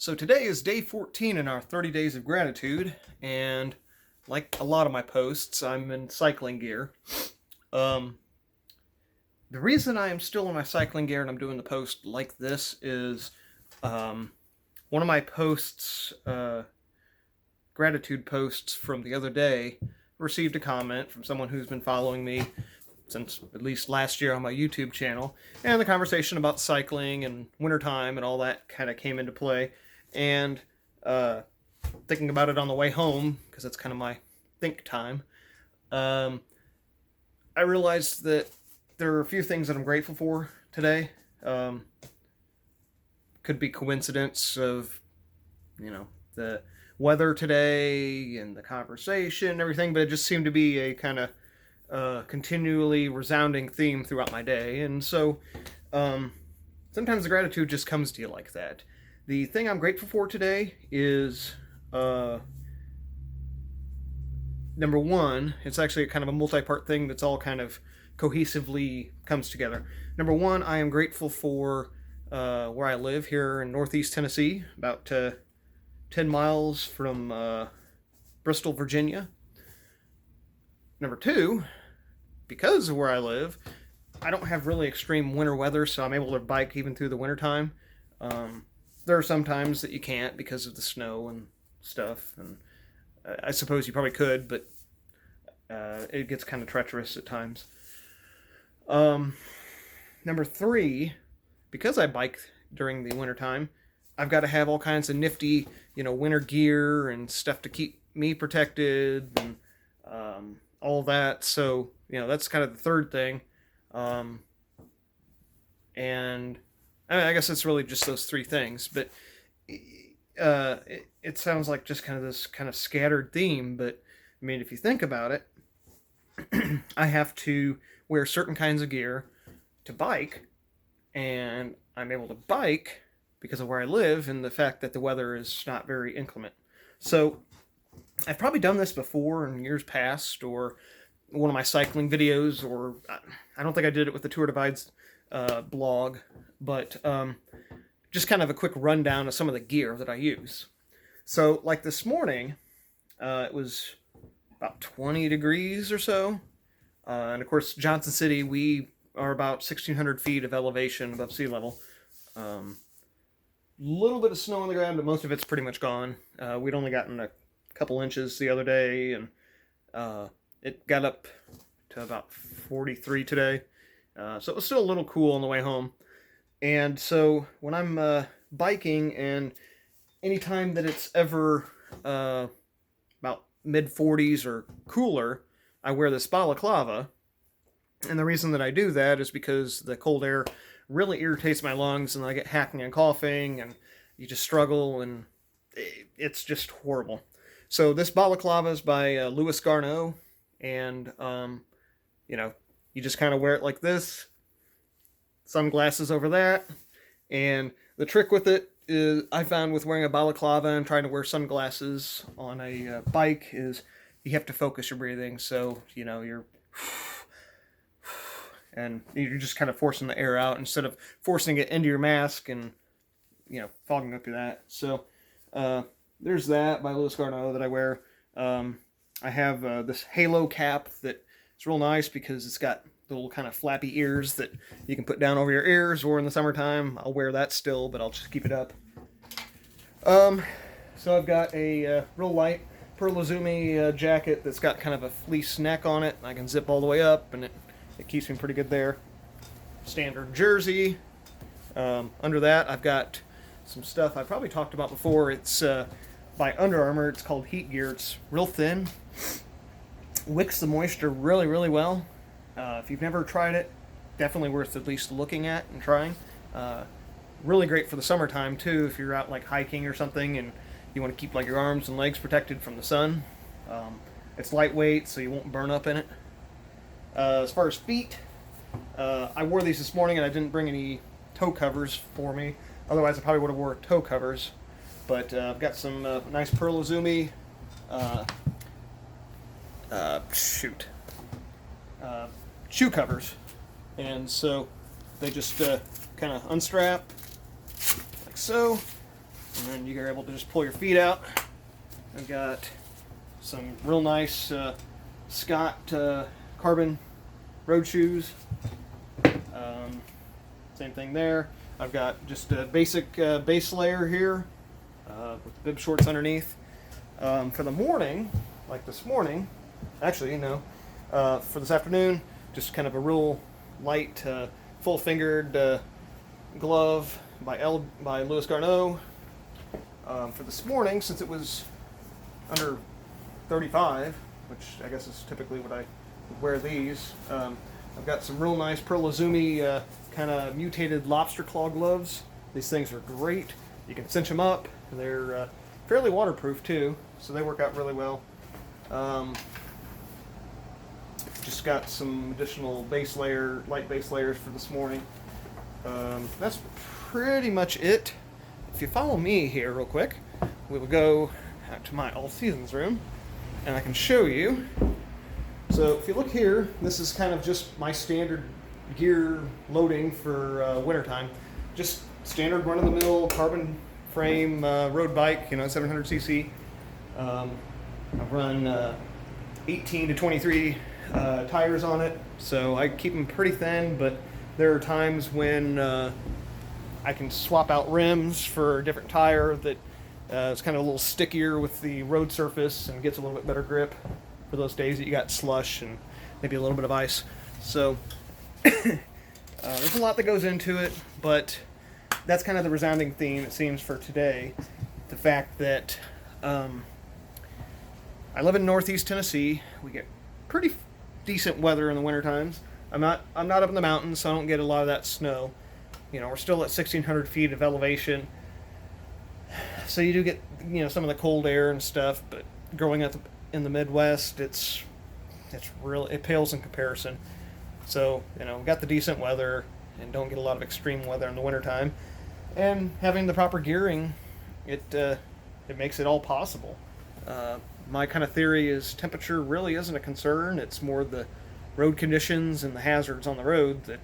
So today is day 14 in our 30 days of gratitude, and like a lot of my posts, I'm in cycling gear. Um, the reason I am still in my cycling gear and I'm doing the post like this is one of my posts, gratitude posts from the other day, received a comment from someone who's been following me since at least last year on my YouTube channel, and the conversation about cycling and wintertime and all that kind of came into play. And thinking about it on the way home, because that's kind of my think time, I realized that there are a few things that I'm grateful for today. Could be coincidence of, the weather today and the conversation and everything, but it just seemed to be a kind of continually resounding theme throughout my day. And so sometimes the gratitude just comes to you like that. The thing I'm grateful for today is number one. It's actually kind of a multi-part thing that's all kind of cohesively comes together. Number one, I am grateful for where I live here in Northeast Tennessee, about 10 miles from Bristol, Virginia. Number two, because of where I live, I don't have really extreme winter weather, so I'm able to bike even through the wintertime. There are some times that you can't because of the snow and stuff, and I suppose you probably could, but it gets kind of treacherous at times. Number three, because I bike during the wintertime, I've got to have all kinds of nifty, winter gear and stuff to keep me protected and all that. So, that's kind of the third thing. And I guess it's really just those three things, but it sounds like just kind of this kind of scattered theme. But I mean, if you think about it, I have to wear certain kinds of gear to bike, and I'm able to bike because of where I live and the fact that the weather is not very inclement. So I've probably done this before in years past, or one of my cycling videos, or I don't think I did it with the Tour Divides blog, but just kind of a quick rundown of some of the gear that I use. So like this morning, it was about 20 degrees or so. And of course, Johnson City, we are about 1,600 feet of elevation above sea level. Little bit of snow on the ground, but most of it's pretty much gone. We'd only gotten a couple inches the other day, and it got up to about 43 today. So it was still a little cool on the way home. And so when I'm biking, and anytime that it's ever about mid-40s or cooler, I wear this balaclava. And the reason that I do that is because the cold air really irritates my lungs, and I get hacking and coughing, and you just struggle, and it's just horrible. So this balaclava is by Louis Garneau, and you just kind of wear it like this, sunglasses over that. And the trick with it is, I found with wearing a balaclava and trying to wear sunglasses on a bike, is you have to focus your breathing. So you're and you're just kind of forcing the air out instead of forcing it into your mask and fogging up your that. So there's that by Louis Garneau that I wear. I have this halo cap that is real nice because it's got little kind of flappy ears that you can put down over your ears, or in the summertime I'll wear that still, but I'll just keep it up. So I've got a real light Pearl Izumi jacket that's got kind of a fleece neck on it. I can zip all the way up, and it keeps me pretty good there. Standard jersey. Under that, I've got some stuff I've probably talked about before. It's by Under Armour. It's called Heat Gear. It's real thin. Wicks the moisture really, really well. If you've never tried it, definitely worth at least looking at and trying. Really great for the summertime too, if you're out like hiking or something and you want to keep like your arms and legs protected from the sun. It's lightweight, so you won't burn up in it. As far as feet, I wore these this morning and I didn't bring any toe covers for me. Otherwise I probably would have wore toe covers. But I've got some nice Pearl Izumi shoe covers. And so they just kind of unstrap like so. and then you're able to just pull your feet out. I've got some real nice Scott carbon road shoes. Same thing there. I've got just a basic base layer here with bib shorts underneath. For the morning, like this morning, actually, for this afternoon, just kind of a real light, full-fingered glove by Louis Garneau. For this morning, since it was under 35, which I guess is typically what I would wear these, I've got some real nice Pearl Izumi kind of mutated lobster claw gloves. These things are great. You can cinch them up. They're fairly waterproof too, so they work out really well. Just got some additional light base layers for this morning. That's pretty much it. If you follow me here real quick, we will go out to my all seasons room and I can show you. So if you look here, this is kind of just my standard gear loading for wintertime. Just standard run-of-the-mill carbon frame road bike, 700cc. I run 18 to 23 tires on it, so I keep them pretty thin, but there are times when I can swap out rims for a different tire that is kind of a little stickier with the road surface and gets a little bit better grip for those days that you got slush and maybe a little bit of ice. So there's a lot that goes into it, but that's kind of the resounding theme, it seems, for today. The fact that I live in Northeast Tennessee. We get pretty decent weather in the winter times. I'm not up in the mountains, so I don't get a lot of that snow. We're still at 1,600 feet of elevation, so you do get some of the cold air and stuff. But growing up in the Midwest, it pales in comparison. So we got the decent weather and don't get a lot of extreme weather in the wintertime. And having the proper gearing, it makes it all possible. My kind of theory is temperature really isn't a concern. It's more the road conditions and the hazards on the road that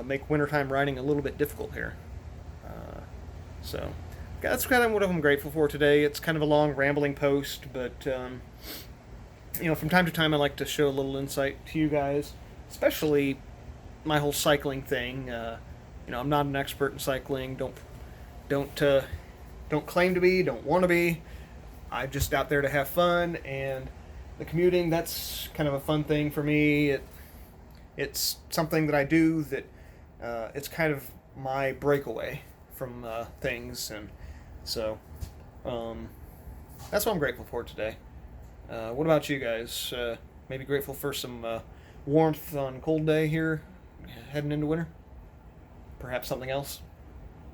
make wintertime riding a little bit difficult here. So that's kind of what I'm grateful for today. It's kind of a long, rambling post, but from time to time I like to show a little insight to you guys, especially my whole cycling thing. I'm not an expert in cycling. Don't claim to be. Don't want to be. I'm just out there to have fun, and the commuting, that's kind of a fun thing for me. It's something that I do that it's kind of my breakaway from things, and so that's what I'm grateful for today. What about you guys? Maybe grateful for some warmth on a cold day here, heading into winter? Perhaps something else?